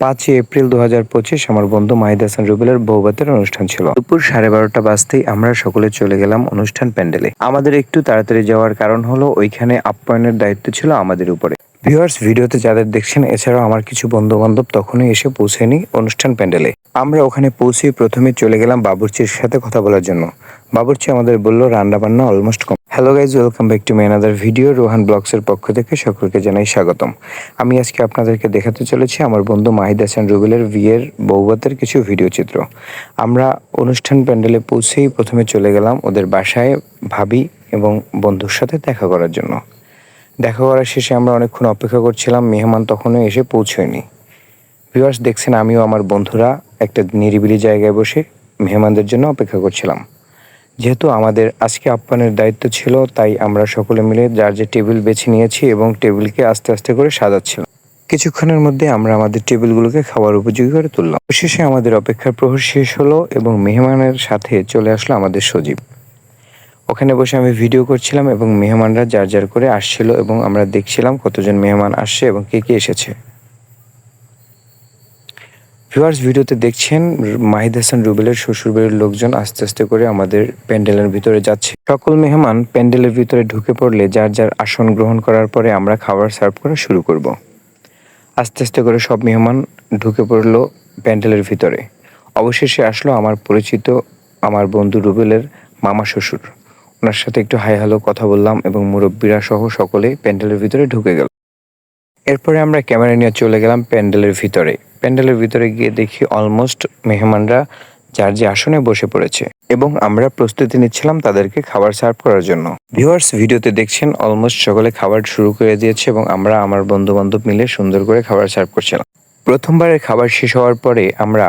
5ই April 2025 আমার বন্ধু মাহিদ হাসান রুবেলের বৌভাতের অনুষ্ঠান ছিল। দুপুর 12:30টা বাজতেই আমরা সকলে চলে গেলাম অনুষ্ঠান প্যান্ডেলে। আমাদের একটু তাড়াতাড়ি যাওয়ার কারণ হলো ওইখানে আপ্যায়নের দায়িত্ব ছিল আমাদের উপরে। ভিউয়ার্স, ভিডিওতে যাদের দেখছেন এছাড়াও আমার কিছু বন্ধু-বান্ধব তখনই এসে পৌঁছেনি অনুষ্ঠান প্যান্ডেলে। আমরা ওখানে পৌঁছেই প্রথমে চলে গেলাম বাবুর্চির সাথে কথা বলার জন্য। বাবুর্চি আমাদের বলল রান্নাবান্না অলমোস্ট কম। Hello guys, welcome back to my another video. Rohan ব্লগসের পক্ষ থেকে সকলকে জানাই স্বাগতম। আমি আজকে আপনাদেরকে দেখাতে চলেছি আমার বন্ধু মাহিদ হাসান রুবেলের বিয়ের বৌভাতের কিছু ভিডিও চিত্র। আমরা অনুষ্ঠান প্যান্ডেলে পৌঁছেই প্রথমে চলে গেলাম ওদের বাসায় ভাবি এবং বন্ধুর সাথে দেখা করার জন্য। দেখা করার শেষে আমরা অনেকক্ষণ অপেক্ষা করছিলাম, মেহমান তখনও এসে পৌঁছয়নি। ভিউয়ার্স, দেখছেন আমিও আমার বন্ধুরা একটা নিরিবিলি জায়গায় বসে মেহমানদের জন্য অপেক্ষা করছিলাম। যেহেতু আমাদের আজকে আপ্যায়নের দায়িত্ব ছিল, তাই আমরা সকলে মিলে যার যে টেবিল বেছে নিয়েছি এবং টেবিলকে আস্তে আস্তে করে সাজাচ্ছিলাম। কিছুক্ষণের মধ্যে আমরা আমাদের টেবিলগুলোকে খাওয়ার উপযোগী করে তুললাম। শেষে আমাদের অপেক্ষার প্রহর শেষ হলো এবং মেহমানের সাথে চলে আসলো আমাদের সজীব। ওখানে বসে আমি ভিডিও করছিলাম এবং মেহমানরা যার যার করে আসছিল এবং আমরা দেখছিলাম কতজন মেহমান আসছে এবং কে কে এসেছে। ভিউয়ার্স, ভিডিওতে দেখছেন মাহিদ হাসান রুবেলের শ্বশুরবাড়ির লোকজন আস্তে আস্তে করে আমাদের প্যান্ডেলের ভিতরে যাচ্ছে। সকল মেহমান প্যান্ডেলের ভিতরে ঢুকে পড়লে যার যার আসন গ্রহণ করার পরে আমরা খাবার সার্ভ করা শুরু করব। আস্তে আস্তে করে সব মেহমান ঢুকে পড়লো প্যান্ডেলের ভিতরে। অবশেষে আসলো আমার পরিচিত আমার বন্ধু রুবেলের মামা শ্বশুর। ওনার সাথে একটু হাই হ্যালো কথা বললাম এবং মুরব্বীরা সহ সকলে প্যান্ডেলের ভিতরে ঢুকে গেল। এরপরে আমরা ক্যামেরা নিয়ে চলে গেলাম প্যান্ডেলের ভিতরে। প্যান্ডেলের ভিতরে গিয়ে দেখি অলমোস্ট মেহমানরা যার যে আসনে বসে পড়েছে এবং আমরা প্রস্তুতি নিচ্ছিলাম তাদেরকে খাবার সার্ভ করার জন্য। ভিউয়ার্স, ভিডিওতে দেখছেন অলমোস্ট সকলে খাবার শুরু করে দিয়েছে এবং আমরা আমার বন্ধু-বান্ধব মিলে সুন্দর করে খাবার সার্ভ করছিলাম। প্রথমবারের খাবার শেষ হওয়ার পরে আমরা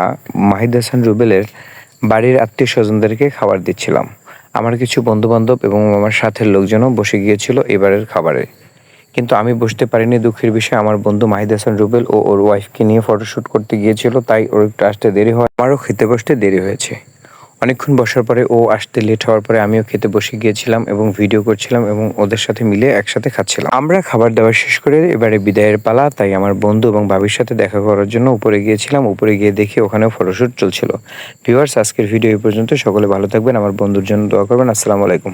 মাহিদ হাসান রুবেলের বাড়ির আত্মীয়-স্বজনদেরকে খাবার দিচ্ছিলাম। আমার কিছু বন্ধু-বান্ধব এবং আমার সাথের লোকজনও বসে গিয়েছিল এবারের খাবারে, কিন্তু আমি বসতে পারিনি। দুঃখের বিষয়, আমার বন্ধু মাহিদ হাসান রুবেল ও ওর ওয়াইফকে নিয়ে ফটোশ্যুট করতে গিয়েছিল, তাই ওর একটু আসতে দেরি হয়, আমারও খেতে বসতে দেরি হয়েছে। অনেকক্ষণ বসার পরে ও আসতে লেট হওয়ার পরে আমিও খেতে বসে গিয়েছিলাম এবং ভিডিও করছিলাম এবং ওদের সাথে মিলে একসাথে খাচ্ছিলাম। আমরা খাবার দাবার শেষ করে এবারে বিদায়ের পালা, তাই আমার বন্ধু এবং ভাবির সাথে দেখা করার জন্য উপরে গিয়েছিলাম। উপরে গিয়ে দেখি ওখানেও ফটোশ্যুট চলছিল। ভিউয়ার্স, আজকের ভিডিও এই পর্যন্ত। সকলে ভালো থাকবেন, আমার বন্ধুর জন্য দোয়া করবেন। আসসালামু আলাইকুম।